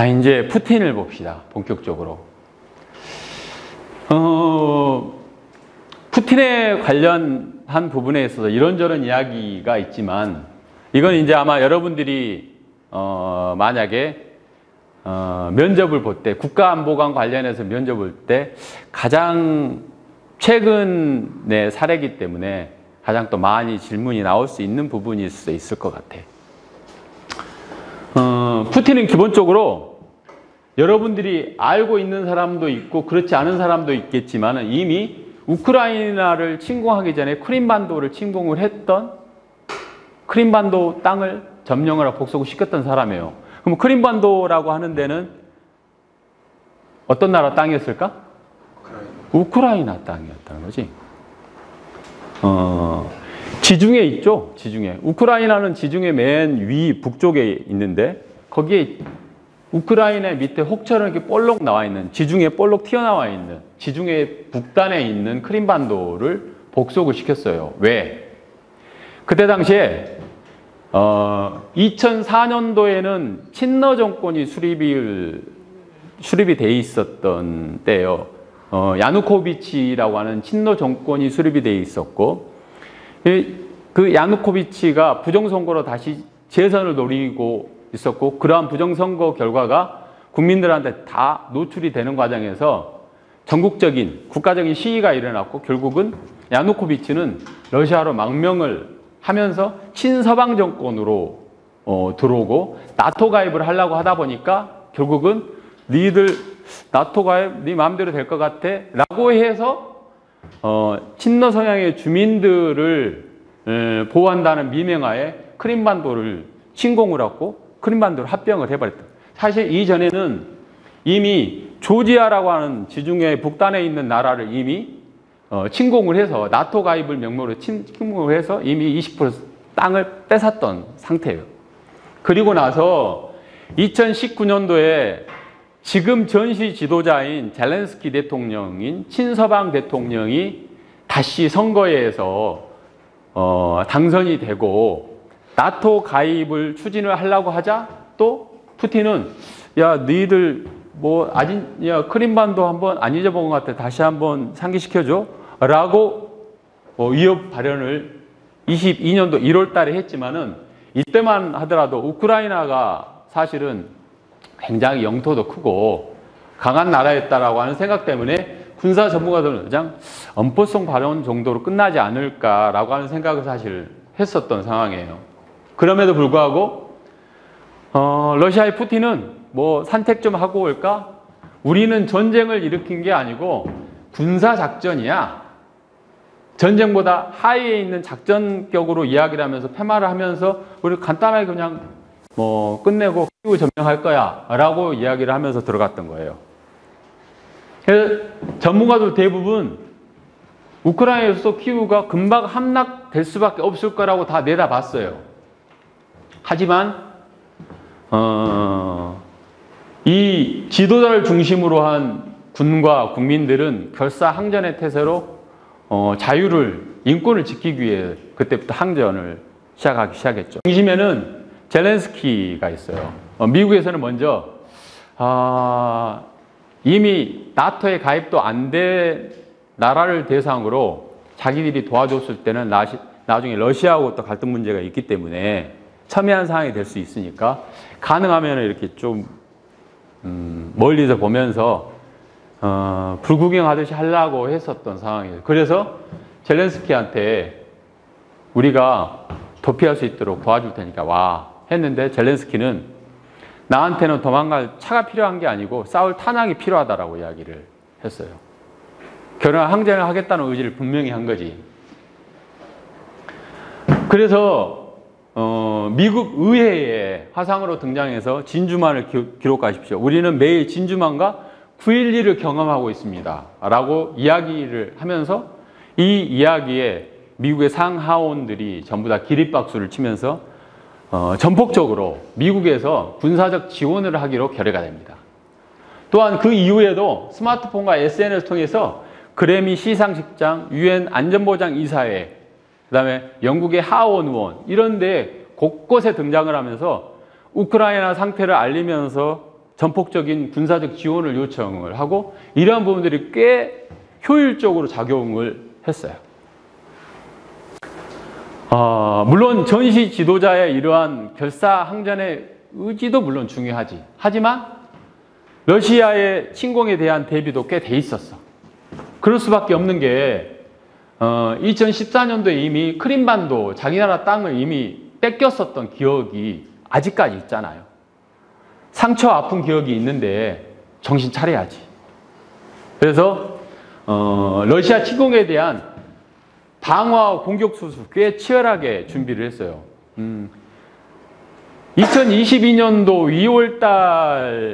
자, 이제 푸틴을 봅시다. 본격적으로. 푸틴에 관련한 부분에 있어서 이런저런 이야기가 있지만, 이건 이제 아마 여러분들이 만약에 면접을 볼 때, 국가안보관 관련해서 면접을 볼 때 가장 최근의 사례이기 때문에 가장 또 많이 질문이 나올 수 있는 부분일 수 있을 것 같아. 푸틴은 기본적으로 여러분들이 알고 있는 사람도 있고 그렇지 않은 사람도 있겠지만 이미 우크라이나를 침공하기 전에 크림반도를 침공을 했던, 크림반도 땅을 점령을 하고 복속을 시켰던 사람이에요. 그럼 크림반도라고 하는 데는 어떤 나라 땅이었을까? 우크라이나 땅이었다는 거지. 지중해 있죠? 지중해. 우크라이나는 지중해 맨 위 북쪽에 있는데 거기에 우크라이나 밑에 혹처럼 이렇게 볼록 나와 있는, 지중해 볼록 튀어나와 있는 지중해 북단에 있는 크림반도를 복속을 시켰어요. 왜? 그때 당시에 2004년도에는 친러 정권이 수립이 돼 있었던 때예요. 야누코비치라고 하는 친러 정권이 수립이 돼 있었고, 그 야누코비치가 부정선거로 다시 재선을 노리고 있었고, 그러한 부정선거 결과가 국민들한테 다 노출이 되는 과정에서 전국적인 국가적인 시위가 일어났고, 결국은 야누코비치는 러시아로 망명을 하면서 친서방 정권으로 들어오고 나토 가입을 하려고 하다 보니까 결국은 니들 나토 가입 네 마음대로 될 것 같아 라고 해서 친러 성향의 주민들을 보호한다는 미명하에 크림반도를 침공을 하고 크림반도를 합병을 해버렸다. 사실 이전에는 이미 조지아라고 하는 지중해 북단에 있는 나라를 이미 침공을 해서 나토 가입을 명목으로 침공을 해서 이미 20% 땅을 뺏었던 상태예요. 그리고 나서 2019년도에 지금 전시 지도자인 젤렌스키 대통령인 친서방 대통령이 다시 선거에서 당선이 되고 나토 가입을 추진을 하려고 하자 또 푸틴은 야 너희들 뭐 야 크림반도 한번 안 잊어본 것 같아 다시 한번 상기시켜줘 라고 위협 발언을 22년도 1월 달에 했지만은 이때만 하더라도 우크라이나가 사실은 굉장히 영토도 크고 강한 나라였다라고 하는 생각 때문에 군사 전문가들은 그냥 엄포성 발언 정도로 끝나지 않을까라고 하는 생각을 사실 했었던 상황이에요. 그럼에도 불구하고 러시아의 푸틴은 뭐 산책 좀 하고 올까? 우리는 전쟁을 일으킨 게 아니고 군사작전이야. 전쟁보다 하위에 있는 작전격으로 이야기를 하면서 폐마를 하면서 우리 간단하게 그냥 뭐 끝내고 키우 점령할 거야 라고 이야기를 하면서 들어갔던 거예요. 그래서 전문가들 대부분 우크라이나에서 키우가 금방 함락될 수밖에 없을 거라고 다 내다봤어요. 하지만 이 지도자를 중심으로 한 군과 국민들은 결사항전의 태세로 자유를, 인권을 지키기 위해 그때부터 항전을 시작했죠. 중심에는 젤렌스키가 있어요. 미국에서는 먼저 이미 나토에 가입도 안 된 나라를 대상으로 자기들이 도와줬을 때는 나중에 러시아하고 또 갈등 문제가 있기 때문에 첨예한 상황이 될 수 있으니까 가능하면 이렇게 좀 멀리서 보면서 불구경하듯이 하려고 했었던 상황이에요. 그래서 젤렌스키한테 우리가 도피할 수 있도록 도와줄 테니까 와 했는데 젤렌스키는 나한테는 도망갈 차가 필요한 게 아니고 싸울 탄약이 필요하다라고 이야기를 했어요. 결혼 항쟁을 하겠다는 의지를 분명히 한 거지. 그래서 미국 의회에 화상으로 등장해서 진주만을 기록하십시오. 우리는 매일 진주만과 9.11을 경험하고 있습니다. 라고 이야기를 하면서 이 이야기에 미국의 상하원들이 전부 다 기립박수를 치면서 전폭적으로 미국에서 군사적 지원을 하기로 결의가 됩니다. 또한 그 이후에도 스마트폰과 SNS를 통해서 그래미 시상식장, UN 안전보장 이사회, 그 다음에 영국의 하원 의원 이런 데 곳곳에 등장을 하면서 우크라이나 상태를 알리면서 전폭적인 군사적 지원을 요청을 하고 이러한 부분들이 꽤 효율적으로 작용을 했어요. 물론 전시 지도자의 이러한 결사항전의 의지도 물론 중요하지. 하지만 러시아의 침공에 대한 대비도 꽤 돼 있었어. 그럴 수밖에 없는 게 2014년도에 이미 크림반도 자기 나라 땅을 이미 뺏겼었던 기억이 아직까지 있잖아요. 상처 아픈 기억이 있는데 정신 차려야지. 그래서 러시아 침공에 대한 방어와 공격 수술 꽤 치열하게 준비를 했어요. 2022년도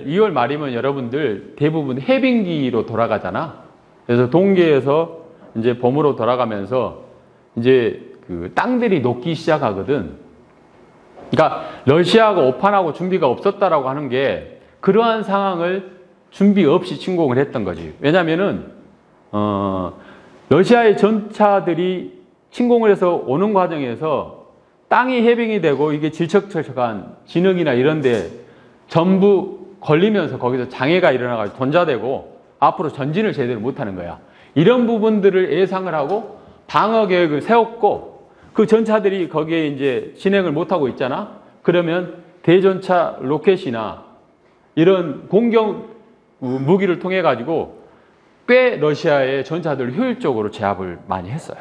2월 말이면 여러분들 대부분 해빙기로 돌아가잖아. 그래서 동계에서 이제 봄으로 돌아가면서 이제 그 땅들이 녹기 시작하거든. 그러니까 러시아가 오판하고 준비가 없었다라고 하는 게 그러한 상황을 준비 없이 침공을 했던 거지. 왜냐면은 러시아의 전차들이 침공을 해서 오는 과정에서 땅이 해빙이 되고 이게 질척질척한 진흙이나 이런 데 전부 걸리면서 거기서 장애가 일어나가지고 돈자되고 앞으로 전진을 제대로 못하는 거야. 이런 부분들을 예상을 하고 방어 계획을 세웠고 그 전차들이 거기에 이제 진행을 못하고 있잖아. 그러면 대전차 로켓이나 이런 공격 무기를 통해 가지고 꽤 러시아의 전차들을 효율적으로 제압을 많이 했어요.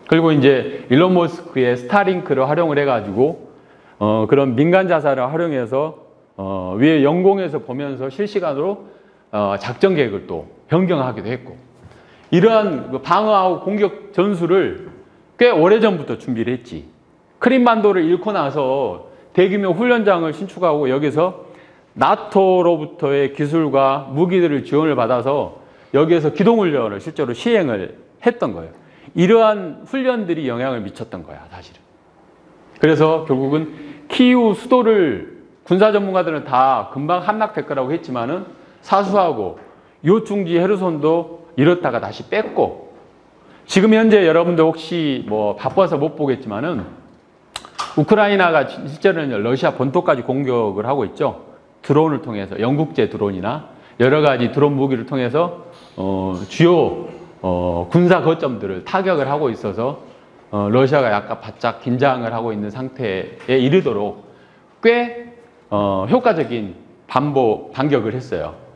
그리고 이제 일론 머스크의 스타링크를 활용을 해가지고 그런 민간 자산을 활용해서 위에 영공에서 보면서 실시간으로 작전 계획을 또 변경하기도 했고 이러한 방어하고 공격 전술을 꽤 오래전부터 준비를 했지. 크림반도를 잃고 나서 대규모 훈련장을 신축하고 여기서 나토로부터의 기술과 무기들을 지원을 받아서 여기에서 기동훈련을 실제로 시행을 했던 거예요. 이러한 훈련들이 영향을 미쳤던 거야, 사실은. 그래서 결국은 키이우 수도를 군사 전문가들은 다 금방 함락될 거라고 했지만은 사수하고 요충지 헤르손도 이렇다가 다시 뺐고 지금 현재 여러분들 혹시 뭐 바빠서 못 보겠지만은 우크라이나가 실제로는 러시아 본토까지 공격을 하고 있죠. 드론을 통해서 영국제 드론이나 여러 가지 드론 무기를 통해서 주요 군사 거점들을 타격을 하고 있어서 러시아가 약간 바짝 긴장을 하고 있는 상태에 이르도록 꽤 효과적인 반격을 했어요.